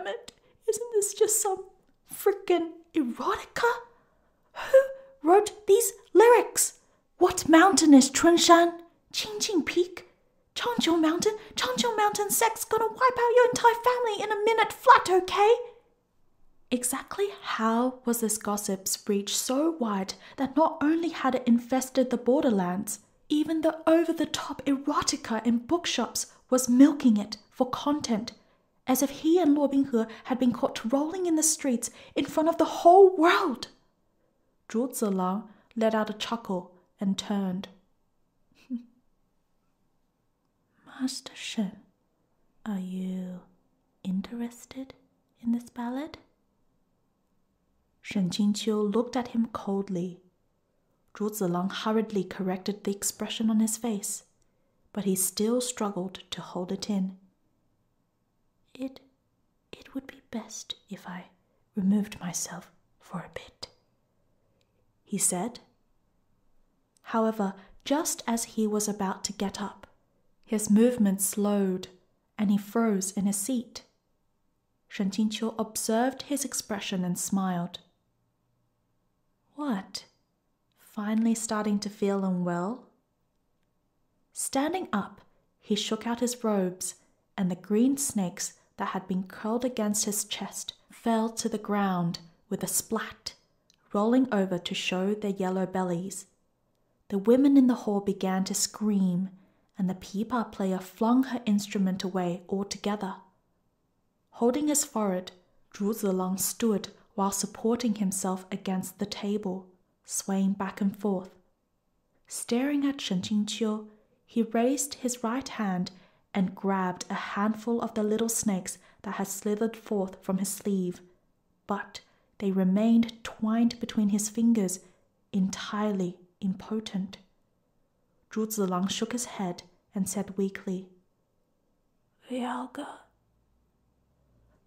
damn it. Isn't this just some frickin' erotica? Who wrote these lyrics? What mountain is Chunshan? Qingjing Peak? Changjiu Mountain? Changjiu Mountain sex gonna wipe out your entire family in a minute flat, okay? Exactly how was this gossip's reach so wide that not only had it infested the borderlands, even the over-the-top erotica in bookshops was milking it for content, as if he and Luo Binghe had been caught rolling in the streets in front of the whole world. Zhuzi-lang let out a chuckle and turned. Master Shen, are you interested in this ballad? Shen Qingqiu looked at him coldly. Zhuzi-lang hurriedly corrected the expression on his face, but he still struggled to hold it in. It would be best if I removed myself for a bit, he said. However, just as he was about to get up, his movement slowed and he froze in his seat. Shen Qingqiu observed his expression and smiled. What? Finally starting to feel unwell? Standing up, he shook out his robes, and the green snakes that had been curled against his chest fell to the ground with a splat, rolling over to show their yellow bellies. The women in the hall began to scream, and the pipa player flung her instrument away altogether. Holding his forehead, Zhuzi-lang stood while supporting himself against the table, swaying back and forth. Staring at Shen Qingqiu, he raised his right hand and grabbed a handful of the little snakes that had slithered forth from his sleeve, but they remained twined between his fingers, entirely impotent. Zhuzi-lang shook his head and said weakly, Realga.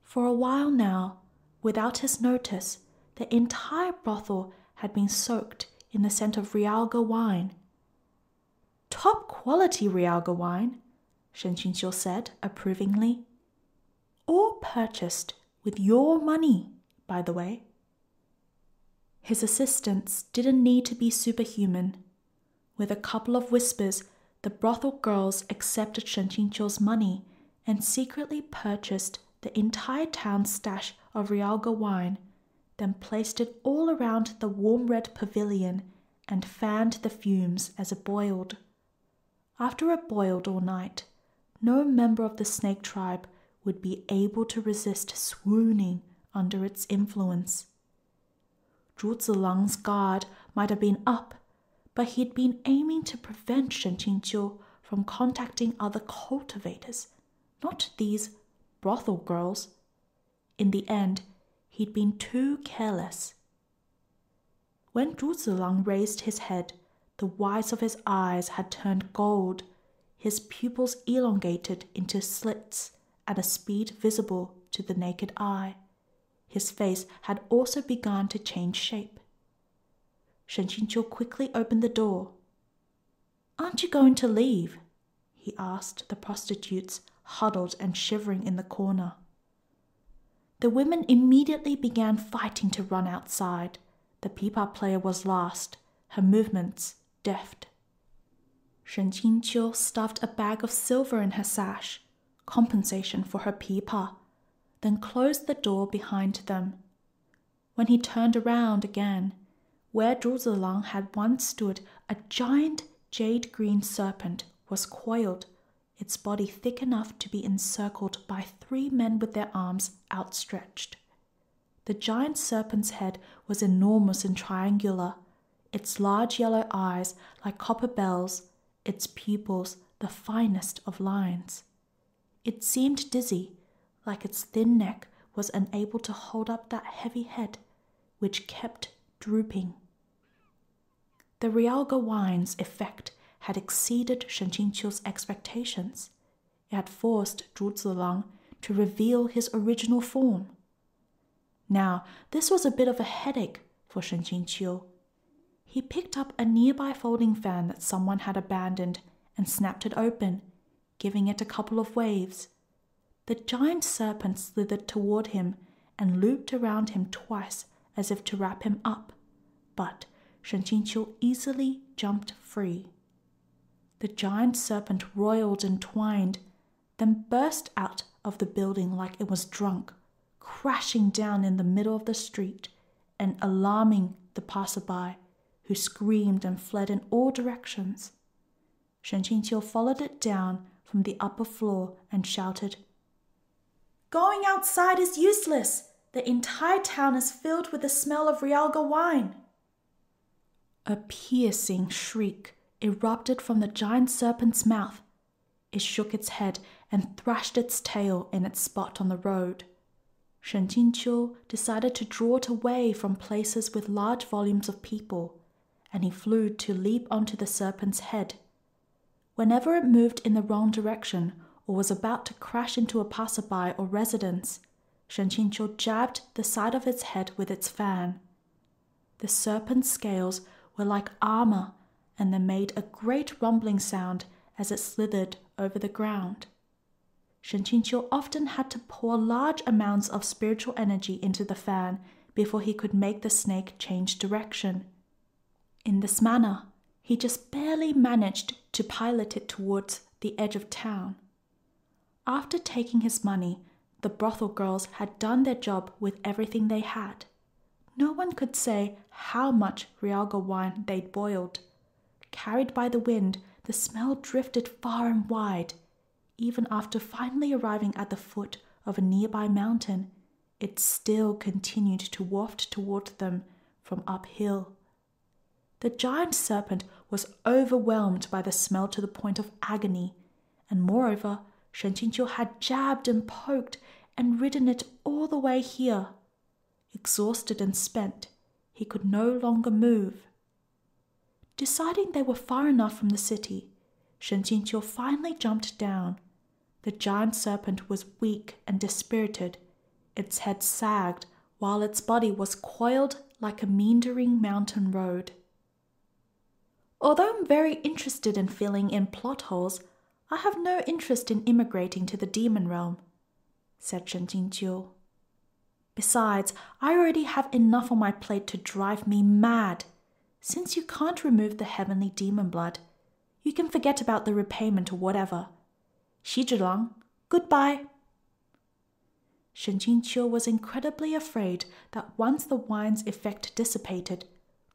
For a while now, without his notice, the entire brothel had been soaked in the scent of Realga wine. Top quality Realga wine, Shen Qingqiu said approvingly. All purchased with your money, by the way. His assistants didn't need to be superhuman. With a couple of whispers, the brothel girls accepted Shen Qingqiu's money and secretly purchased the entire town's stash of Realga wine, then placed it all around the warm red pavilion and fanned the fumes as it boiled. After it boiled all night, no member of the snake tribe would be able to resist swooning under its influence. Zhuzi-lang's guard might have been up, but he'd been aiming to prevent Shen Qingqiu from contacting other cultivators, not these brothel girls. In the end, he'd been too careless. When Zhuzi-lang raised his head, the whites of his eyes had turned gold, his pupils elongated into slits at a speed visible to the naked eye. His face had also begun to change shape. Shen Qingqiu quickly opened the door. Aren't you going to leave? He asked the prostitutes, huddled and shivering in the corner. The women immediately began fighting to run outside. The pipa player was last, her movements deft. Shen Qingqiu stuffed a bag of silver in her sash, compensation for her pipa, then closed the door behind them. When he turned around again, where Zhuzi-lang had once stood, a giant jade-green serpent was coiled, its body thick enough to be encircled by 3 men with their arms outstretched. The giant serpent's head was enormous and triangular, its large yellow eyes like copper bells, its pupils the finest of lines. It seemed dizzy, like its thin neck was unable to hold up that heavy head, which kept drooping. The Realga wine's effect had exceeded Shen Qingqiu's expectations. It had forced Zhuzi-lang to reveal his original form. Now, this was a bit of a headache for Shen Qingqiu. He picked up a nearby folding fan that someone had abandoned and snapped it open, giving it a couple of waves. the giant serpent slithered toward him and looped around him twice as if to wrap him up, but Shen Qingqiu easily jumped free. The giant serpent roiled and twined, then burst out of the building like it was drunk, crashing down in the middle of the street and alarming the passerby, who screamed and fled in all directions. Shen Qingqiu followed it down from the upper floor and shouted, "Going outside is useless! The entire town is filled with the smell of Realga wine!" A piercing shriek erupted from the giant serpent's mouth. It shook its head and thrashed its tail in its spot on the road. Shen Qingqiu decided to draw it away from places with large volumes of people, and he flew to leap onto the serpent's head. Whenever it moved in the wrong direction or was about to crash into a passerby or residence, Shen Qingqiu jabbed the side of its head with its fan. The serpent's scales were like armor, and they made a great rumbling sound as it slithered over the ground. Shen Qingqiu often had to pour large amounts of spiritual energy into the fan before he could make the snake change direction. In this manner, he just barely managed to pilot it towards the edge of town. After taking his money, the brothel girls had done their job with everything they had. No one could say how much Realga wine they'd boiled. Carried by the wind, the smell drifted far and wide. Even after finally arriving at the foot of a nearby mountain, it still continued to waft toward them from uphill. The giant serpent was overwhelmed by the smell to the point of agony, and moreover, Shen Qingqiu had jabbed and poked and ridden it all the way here. Exhausted and spent, he could no longer move. Deciding they were far enough from the city, Shen Qingqiu finally jumped down. The giant serpent was weak and dispirited. Its head sagged, while its body was coiled like a meandering mountain road. Although I'm very interested in filling in plot holes, I have no interest in immigrating to the demon realm, said Shen Qingqiu. Besides, I already have enough on my plate to drive me mad. Since you can't remove the heavenly demon blood, you can forget about the repayment or whatever. Xizhi-lang, goodbye. Shen Qingqiu was incredibly afraid that once the wine's effect dissipated,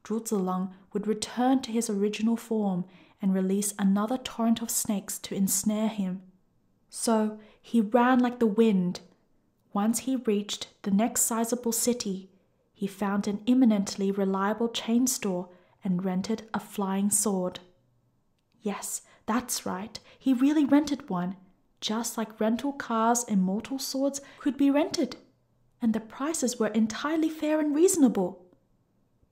Zhuzi-lang would return to his original form and release another torrent of snakes to ensnare him. So he ran like the wind. Once he reached the next sizable city, he found an eminently reliable chain store and rented a flying sword. Yes, that's right, he really rented one, just like rental cars and mortal swords could be rented, and the prices were entirely fair and reasonable.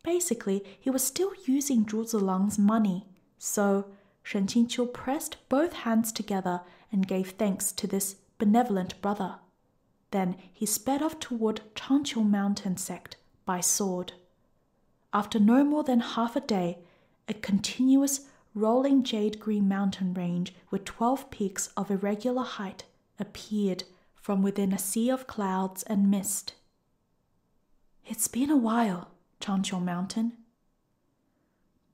Basically, he was still using Zhuzi-lang's money, so Shen Qingqiu pressed both hands together and gave thanks to this benevolent brother. Then he sped off toward Changqiu Mountain sect by sword. After no more than half a day, a continuous rolling jade-green mountain range with 12 peaks of irregular height appeared from within a sea of clouds and mist. It's been a while, Changqiu Mountain.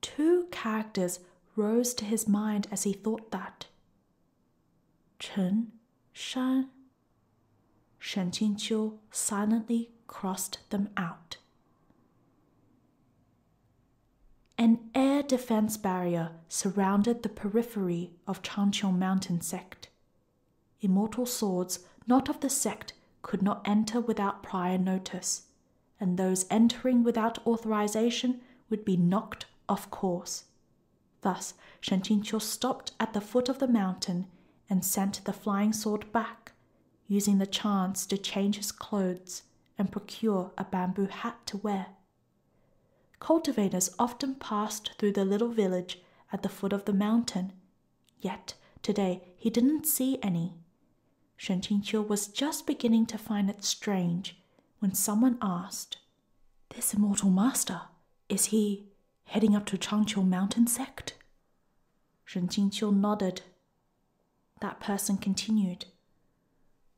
Two characters rose to his mind as he thought that. Chen Shan. Shen Qingqiu silently crossed them out. An air defense barrier surrounded the periphery of Changqiu Mountain sect. Immortal swords not of the sect could not enter without prior notice, and those entering without authorization would be knocked off course. Thus, Shen Qingqiu stopped at the foot of the mountain and sent the flying sword back, using the chance to change his clothes and procure a bamboo hat to wear. Cultivators often passed through the little village at the foot of the mountain, yet today he didn't see any. Shen Qingqiu was just beginning to find it strange when someone asked, "This immortal master, is he heading up to Changqiu Mountain sect?" Shen Qingqiu nodded. That person continued,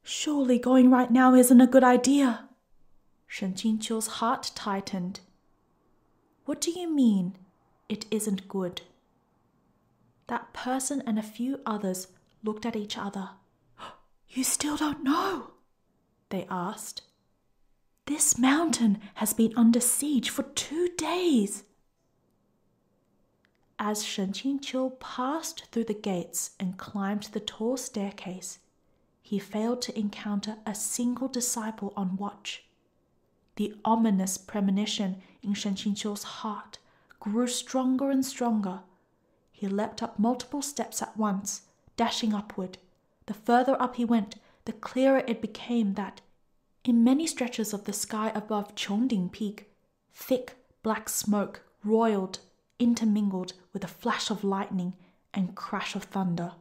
Surely going right now isn't a good idea. Shen Qingqiu's heart tightened. What do you mean, it isn't good? That person and a few others looked at each other. You still don't know? They asked. This mountain has been under siege for 2 days. As Shen Qingqiu passed through the gates and climbed the tall staircase, he failed to encounter a single disciple on watch. The ominous premonition in Shen Qingqiu's heart grew stronger and stronger. He leapt up multiple steps at once, dashing upward. The further up he went, the clearer it became that, in many stretches of the sky above Qiongding Peak, thick black smoke roiled, intermingled with a flash of lightning and crash of thunder.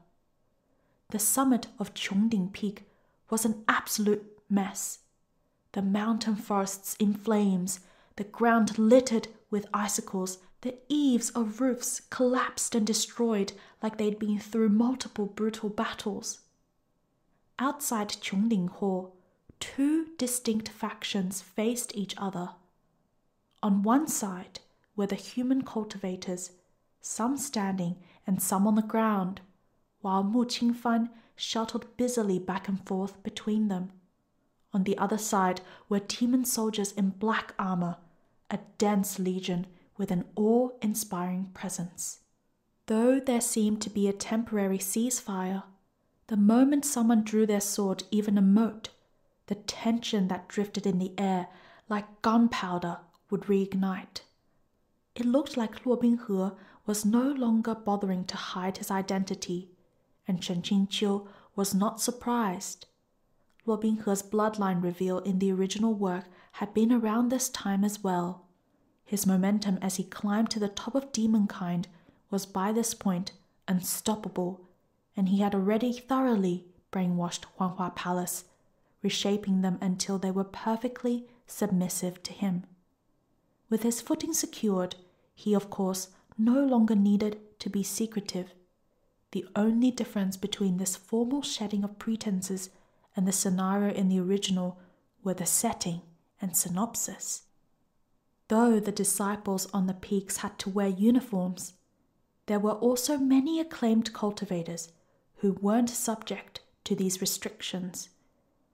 The summit of Qiongding Peak was an absolute mess. The mountain forests in flames, the ground littered with icicles, the eaves of roofs collapsed and destroyed like they'd been through multiple brutal battles. Outside Qiongding Hall, 2 distinct factions faced each other. On one side were the human cultivators, some standing and some on the ground, while Mu Qingfan shuttled busily back and forth between them. On the other side were demon soldiers in black armor, a dense legion with an awe-inspiring presence. Though there seemed to be a temporary ceasefire, the moment someone drew their sword even a mote, the tension that drifted in the air like gunpowder would reignite. It looked like Luo Binghe was no longer bothering to hide his identity, and Shen Qingqiu was not surprised. Luo Binghe's bloodline reveal in the original work had been around this time as well. His momentum as he climbed to the top of demonkind was by this point unstoppable, and he had already thoroughly brainwashed Huanhua Palace, reshaping them until they were perfectly submissive to him. With his footing secured, he of course no longer needed to be secretive. The only difference between this formal shedding of pretenses and the scenario in the original were the setting and synopsis. Though the disciples on the peaks had to wear uniforms, there were also many acclaimed cultivators who weren't subject to these restrictions,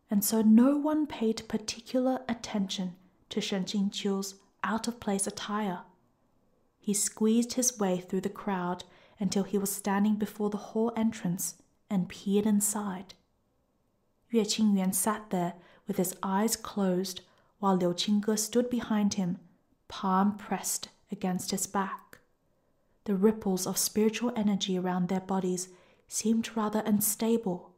and so no one paid particular attention to Shen Qingqiu's out-of-place attire. He squeezed his way through the crowd until he was standing before the hall entrance and peered inside. Yue Qingyuan sat there with his eyes closed while Liu Qingge stood behind him, palm pressed against his back. The ripples of spiritual energy around their bodies seemed rather unstable.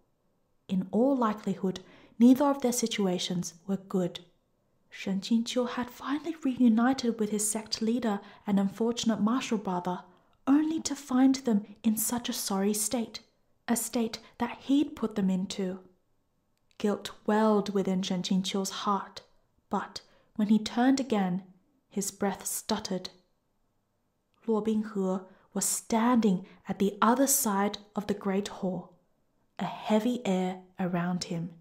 In all likelihood, neither of their situations were good. Shen Qingqiu had finally reunited with his sect leader and unfortunate martial brother, only to find them in such a sorry state, a state that he'd put them into. Guilt welled within Shen Qingqiu's heart, but when he turned again, his breath stuttered. Luo Binghe was standing at the other side of the great hall, a heavy air around him.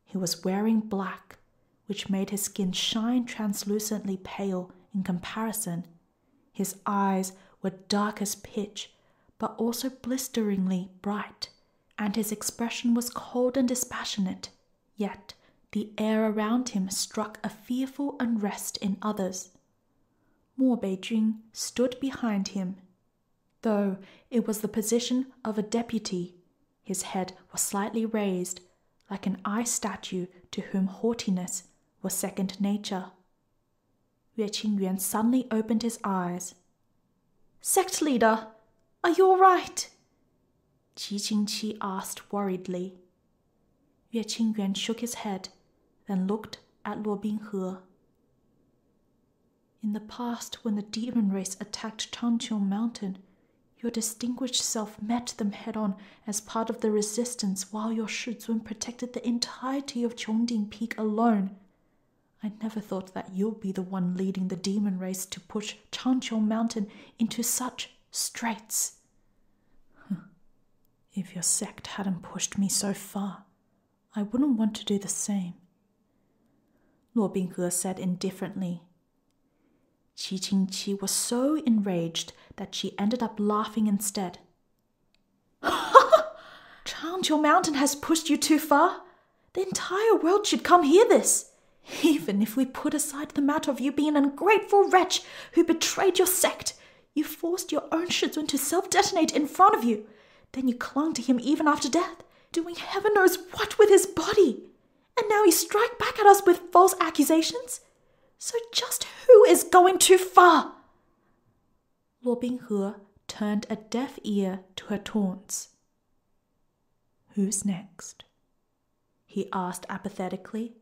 He was wearing black, which made his skin shine translucently pale in comparison. His eyes were dark as pitch, but also blisteringly bright, and his expression was cold and dispassionate, yet the air around him struck a fearful unrest in others. Mo Beijun stood behind him. Though it was the position of a deputy, his head was slightly raised, like an ice statue to whom haughtiness was second nature. Yue Qingyuan suddenly opened his eyes. "Sect leader, are you all right?" Qi Qingqi asked worriedly. Yue Qingyuan shook his head, then looked at Luo Binghe. "In the past, when the demon race attacked Changqiu Mountain, your distinguished self met them head-on as part of the resistance while your Shizun protected the entirety of Qiongding Peak alone. I never thought that you'll be the one leading the demon race to push Changqiu Mountain into such straits. If your sect hadn't pushed me so far, I wouldn't want to do the same, Luo Binghe said indifferently. Qi Qingqi was so enraged that she ended up laughing instead. Changqiu Mountain has pushed you too far. The entire world should come hear this. Even if we put aside the matter of you being an ungrateful wretch who betrayed your sect, you forced your own Shizun to self-detonate in front of you. Then you clung to him even after death, doing heaven knows what with his body. And now you strike back at us with false accusations? So just who is going too far? Luo Binghe turned a deaf ear to her taunts. Who's next? He asked apathetically.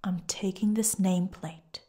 I'm taking this nameplate.